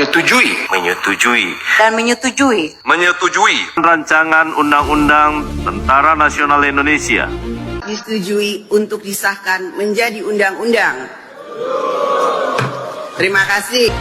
menyetujui rancangan undang-undang Tentara Nasional Indonesia disetujui untuk disahkan menjadi undang-undang. Terima kasih.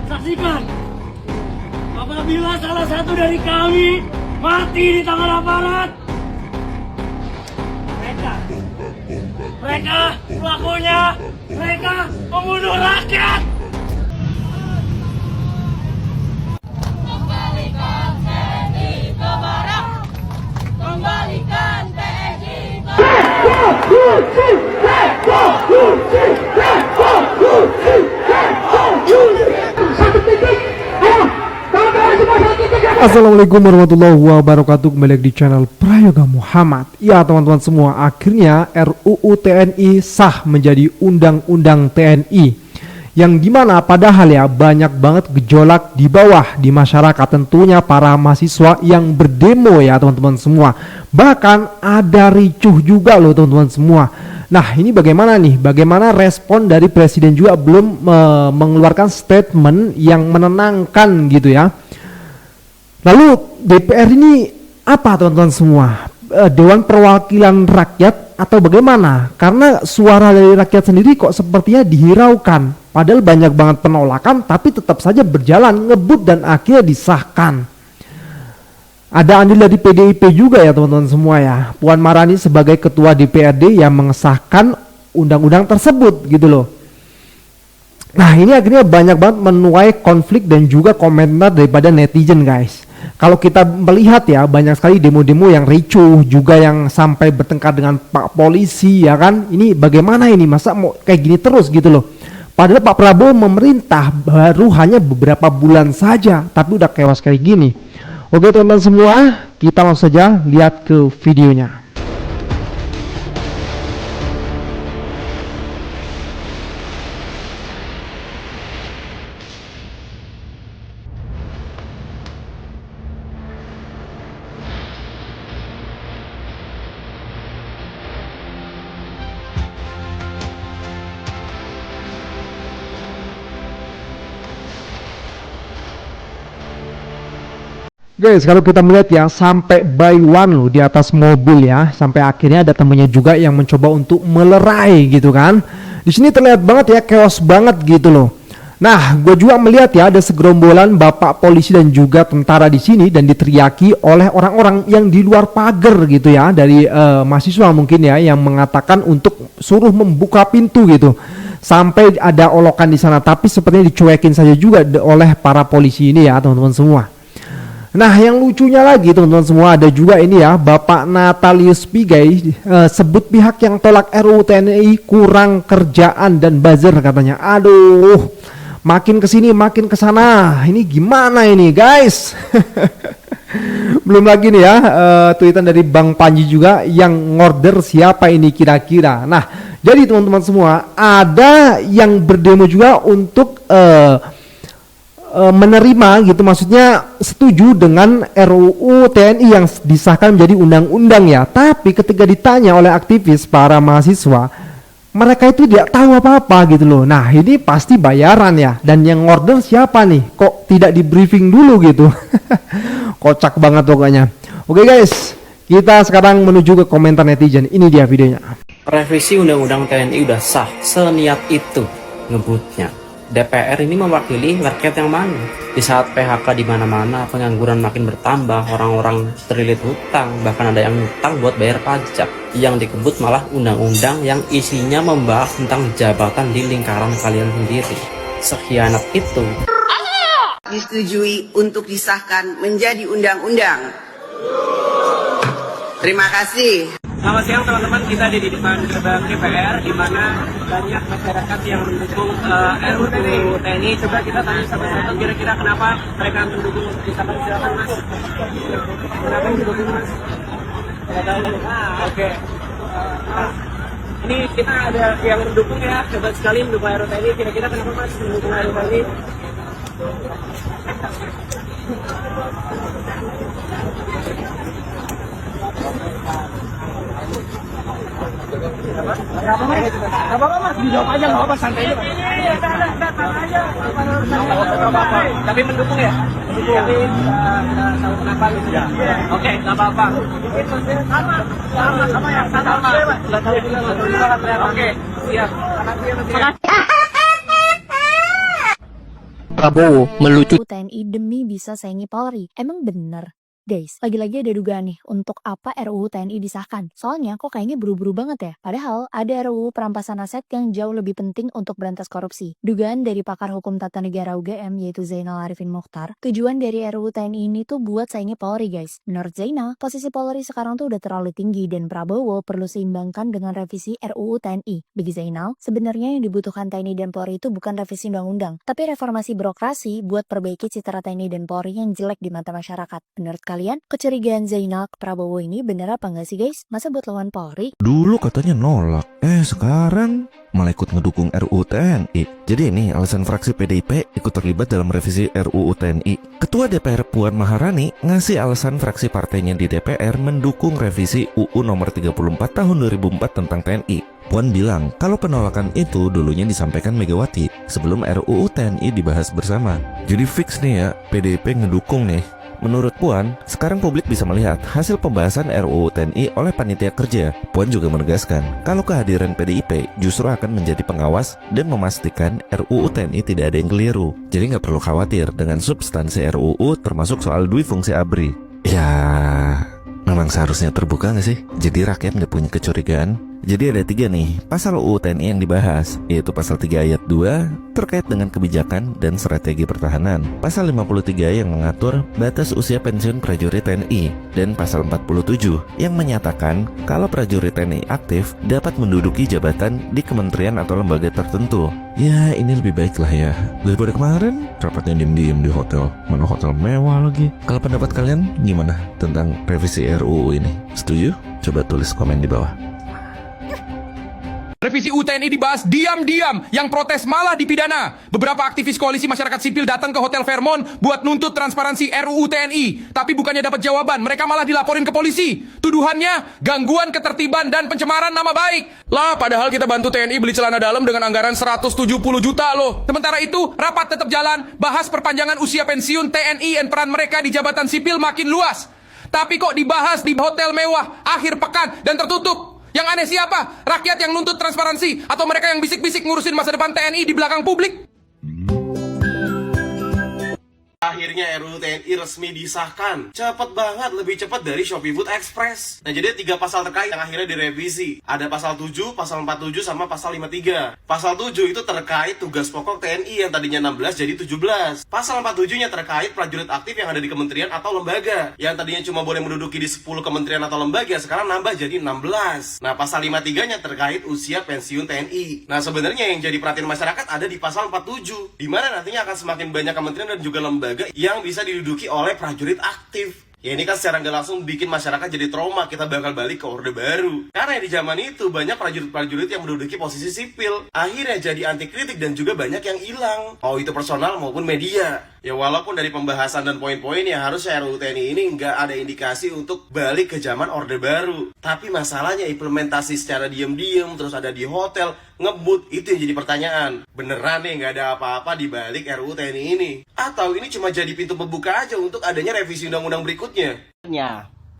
Saksikan apabila salah satu dari kami mati di tangan aparat, mereka pelakunya, mereka membunuh rakyat. Kembalikan TNI ke Barak. Kembalikan TNI ke Assalamualaikum warahmatullahi wabarakatuh. Kembali lagi di channel Prayoga Muhammad. Ya teman-teman semua, akhirnya RUU TNI sah menjadi Undang-Undang TNI, yang dimana padahal ya banyak banget gejolak di bawah di masyarakat, tentunya para mahasiswa yang berdemo ya teman-teman semua. Bahkan ada ricuh juga loh teman-teman semua. Nah ini bagaimana nih, bagaimana respon dari presiden juga belum mengeluarkan statement yang menenangkan gitu ya. Lalu DPR ini apa teman-teman semua? Dewan Perwakilan Rakyat atau bagaimana? Karena suara dari rakyat sendiri kok sepertinya dihiraukan. Padahal banyak banget penolakan, tapi tetap saja berjalan, ngebut dan akhirnya disahkan. Ada andil dari PDIP juga ya teman-teman semua ya. Puan Maharani sebagai ketua DPRD yang mengesahkan undang-undang tersebut gitu loh. Nah ini akhirnya banyak banget menuai konflik dan juga komentar daripada netizen guys. Kalau kita melihat ya banyak sekali demo-demo yang ricuh, juga yang sampai bertengkar dengan Pak Polisi ya kan. Ini bagaimana ini, masa mau kayak gini terus gitu loh. Padahal Pak Prabowo memerintah baru hanya beberapa bulan saja, tapi udah kewas kayak gini. Oke teman-teman semua, kita langsung saja lihat ke videonya. Guys, kalau kita melihat ya sampai by one loh di atas mobil ya, sampai akhirnya ada temennya juga yang mencoba untuk melerai gitu kan. Di sini terlihat banget ya chaos banget gitu loh. Nah, gue juga melihat ya ada segerombolan bapak polisi dan juga tentara di sini dan diteriaki oleh orang-orang yang di luar pagar gitu ya, dari mahasiswa mungkin ya yang mengatakan untuk suruh membuka pintu gitu. Sampai ada olokan di sana, tapi sepertinya dicuekin saja juga oleh para polisi ini ya teman-teman semua. Nah yang lucunya lagi teman-teman semua, ada juga ini ya Bapak Natalius Pigai sebut pihak yang tolak RUU TNI kurang kerjaan dan buzzer katanya. Aduh, makin kesini makin kesana, ini gimana ini guys? Belum lagi nih ya tweetan dari Bang Panji juga yang ngorder siapa ini kira-kira. Nah jadi teman-teman semua, ada yang berdemo juga untuk menerima gitu, maksudnya setuju dengan RUU TNI yang disahkan menjadi undang-undang ya. Tapi ketika ditanya oleh aktivis para mahasiswa, mereka itu tidak tahu apa-apa gitu loh. Nah ini pasti bayaran ya, dan yang order siapa nih? Kok tidak di briefing dulu gitu? Kocak banget pokoknya. Oke guys, kita sekarang menuju ke komentar netizen. Ini dia videonya. Revisi Undang-Undang TNI udah sah, seniat itu ngebutnya. DPR ini mewakili rakyat yang mana? Di saat PHK di mana-mana, pengangguran makin bertambah, orang-orang terlilit hutang, bahkan ada yang hutang buat bayar pajak. Yang dikebut malah undang-undang yang isinya membahas tentang jabatan di lingkaran kalian sendiri. Sekhianat itu. Disetujui untuk disahkan menjadi undang-undang. Terima kasih. Selamat siang teman-teman, kita di depan gerbang DPR di mana banyak masyarakat yang mendukung RUU TNI. Coba kita tanya satu-satu kira-kira kenapa mereka mendukung disahkan. Silakan Mas. Kenapa mendukung Mas? Oke. Ini kita ada yang mendukung ya, hebat sekali mendukung RUU TNI. Kira-kira kenapa Mas mendukung RUU TNI? Gak apa-apa mas, dijawab aja gak apa-apa, santai aja. Tapi mendukung ya? Mendukung. Tapi tahu kenapa gitu ya? Oke, gak apa-apa. Sama ya, sama. Oke, siap. Prabowo melucu. TNI demi bisa saingi Polri. Emang bener? Guys, lagi-lagi ada dugaan nih untuk apa RUU TNI disahkan. Soalnya kok kayaknya buru-buru banget ya. Padahal ada RUU perampasan aset yang jauh lebih penting untuk berantas korupsi. Dugaan dari pakar hukum tata negara UGM yaitu Zainal Arifin Mokhtar, tujuan dari RUU TNI ini tuh buat saingi Polri guys. Menurut Zainal, posisi Polri sekarang tuh udah terlalu tinggi dan Prabowo perlu seimbangkan dengan revisi RUU TNI. Bagi Zainal, sebenarnya yang dibutuhkan TNI dan Polri itu bukan revisi undang-undang, tapi reformasi birokrasi buat perbaiki citra TNI dan Polri yang jelek di mata masyarakat. Menurut kalian, kecurigaan Zainal ke Prabowo ini bener apa nggak sih guys? Masa buat lawan Polri? Dulu katanya nolak, sekarang malah ikut ngedukung RUU TNI. Jadi ini alasan fraksi PDIP ikut terlibat dalam revisi RUU TNI. Ketua DPR Puan Maharani ngasih alasan fraksi partainya di DPR mendukung revisi UU nomor 34 tahun 2004 tentang TNI. Puan bilang kalau penolakan itu dulunya disampaikan Megawati sebelum RUU TNI dibahas bersama. Jadi fix nih ya, PDIP ngedukung nih. Menurut Puan, sekarang publik bisa melihat hasil pembahasan RUU TNI oleh panitia kerja. Puan juga menegaskan kalau kehadiran PDIP justru akan menjadi pengawas dan memastikan RUU TNI tidak ada yang keliru. Jadi nggak perlu khawatir dengan substansi RUU termasuk soal dui fungsi ABRI. Ya, memang seharusnya terbuka nggak sih? Jadi rakyat nggak punya kecurigaan. Jadi ada 3 nih pasal UU TNI yang dibahas, yaitu pasal 3 ayat 2 terkait dengan kebijakan dan strategi pertahanan, pasal 53 yang mengatur batas usia pensiun prajurit TNI, dan pasal 47 yang menyatakan kalau prajurit TNI aktif dapat menduduki jabatan di kementerian atau lembaga tertentu. Ya ini lebih baik lah ya daripada kemarin rapatnya diem-diem di hotel, mana hotel mewah lagi. Kalau pendapat kalian gimana tentang revisi RUU ini? Setuju? Coba tulis komen di bawah. Revisi UU TNI dibahas diam-diam, yang protes malah dipidana. Beberapa aktivis koalisi masyarakat sipil datang ke Hotel Fairmont buat nuntut transparansi RUU TNI. Tapi bukannya dapat jawaban, mereka malah dilaporin ke polisi. Tuduhannya gangguan ketertiban dan pencemaran nama baik. Lah, padahal kita bantu TNI beli celana dalam dengan anggaran 170 juta loh. Sementara itu, rapat tetap jalan, bahas perpanjangan usia pensiun TNI dan peran mereka di jabatan sipil makin luas. Tapi kok dibahas di hotel mewah, akhir pekan, dan tertutup. Yang aneh siapa? Rakyat yang nuntut transparansi atau mereka yang bisik-bisik ngurusin masa depan TNI di belakang publik? Akhirnya RUU TNI resmi disahkan. Cepet banget, lebih cepat dari Shopee Food Express. Nah, jadi 3 pasal terkait yang akhirnya direvisi. Ada pasal 7, pasal 47, sama pasal 53. Pasal 7 itu terkait tugas pokok TNI yang tadinya 16 jadi 17. Pasal 47-nya terkait prajurit aktif yang ada di kementerian atau lembaga. Yang tadinya cuma boleh menduduki di 10 kementerian atau lembaga, sekarang nambah jadi 16. Nah, pasal 53-nya terkait usia pensiun TNI. Nah, sebenarnya yang jadi perhatian masyarakat ada di pasal 47, di mana nantinya akan semakin banyak kementerian dan juga lembaga yang bisa diduduki oleh prajurit aktif. Ya ini kan secara nggak langsung bikin masyarakat jadi trauma, kita bakal balik ke Orde Baru. Karena di zaman itu banyak prajurit-prajurit yang menduduki posisi sipil. Akhirnya jadi anti kritik dan juga banyak yang hilang. Mau itu personal maupun media. Ya walaupun dari pembahasan dan poin-poin ya harusnya RUU TNI ini nggak ada indikasi untuk balik ke zaman Orde Baru. Tapi masalahnya implementasi secara diam-diam terus ada di hotel, ngebut, itu yang jadi pertanyaan. Beneran nih nggak ada apa-apa di balik RUU TNI ini? Atau ini cuma jadi pintu pembuka aja untuk adanya revisi undang-undang berikutnya?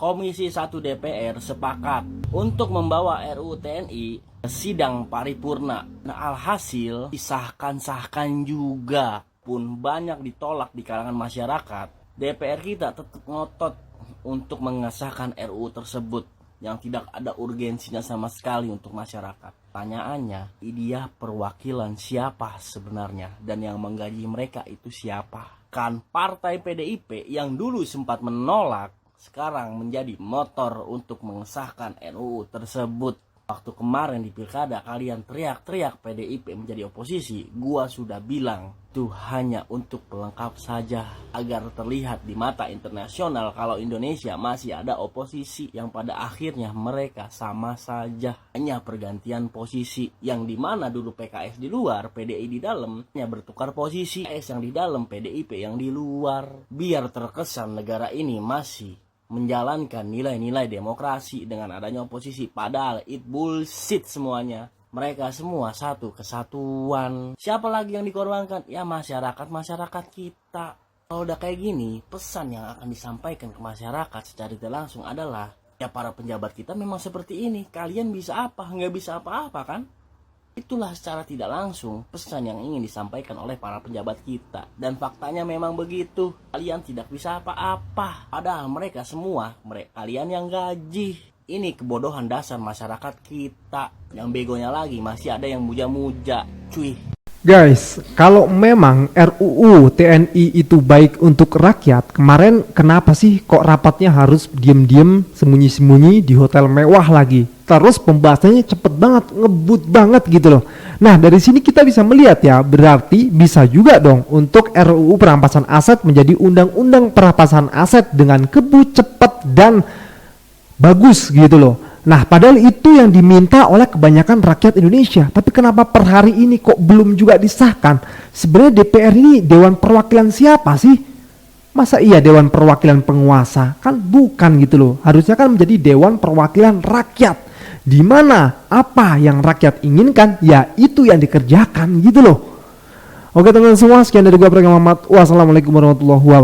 Komisi 1 DPR sepakat untuk membawa RUU TNI ke sidang paripurna. Nah, alhasil disahkan-sahkan juga pun banyak ditolak di kalangan masyarakat. DPR kita tetap ngotot untuk mengesahkan RUU tersebut yang tidak ada urgensinya sama sekali untuk masyarakat. Pertanyaannya, dia perwakilan siapa sebenarnya dan yang menggaji mereka itu siapa? Kan partai PDIP yang dulu sempat menolak sekarang menjadi motor untuk mengesahkan RUU tersebut. Waktu kemarin di pilkada kalian teriak-teriak PDIP menjadi oposisi, gua sudah bilang itu hanya untuk pelengkap saja agar terlihat di mata internasional kalau Indonesia masih ada oposisi yang pada akhirnya mereka sama saja, hanya pergantian posisi yang dimana dulu PKS di luar, PDI di dalam, hanya bertukar posisi, PKS yang di dalam, PDIP yang di luar, biar terkesan negara ini masih menjalankan nilai-nilai demokrasi dengan adanya oposisi. Padahal it bullshit semuanya. Mereka semua satu kesatuan. Siapa lagi yang dikorbankan? Ya masyarakat kita. Kalau udah kayak gini, pesan yang akan disampaikan ke masyarakat secara tidak langsung adalah, ya para pejabat kita memang seperti ini. Kalian bisa apa? Nggak bisa apa-apa kan? Itulah secara tidak langsung pesan yang ingin disampaikan oleh para pejabat kita. Dan faktanya memang begitu. Kalian tidak bisa apa-apa. Padahal mereka semua, kalian yang gaji. Ini kebodohan dasar masyarakat kita. Yang begonya lagi masih ada yang muja-muja. Cuy. Guys, kalau memang RUU TNI itu baik untuk rakyat, kemarin kenapa sih kok rapatnya harus diem-diem, sembunyi-sembunyi di hotel mewah lagi? Terus pembahasannya cepet banget, ngebut banget gitu loh. Nah, dari sini kita bisa melihat ya, berarti bisa juga dong untuk RUU perampasan aset menjadi undang-undang perampasan aset dengan kebut, cepet, dan bagus gitu loh. Nah, padahal itu yang diminta oleh kebanyakan rakyat Indonesia. Tapi kenapa per hari ini kok belum juga disahkan? Sebenarnya DPR ini Dewan Perwakilan siapa sih? Masa iya Dewan Perwakilan penguasa? Kan bukan gitu loh. Harusnya kan menjadi Dewan Perwakilan Rakyat. Di mana apa yang rakyat inginkan, ya itu yang dikerjakan gitu loh. Oke teman-teman semua, sekian dari gua Program Muhammad. Wassalamualaikum warahmatullahi wabarakatuh.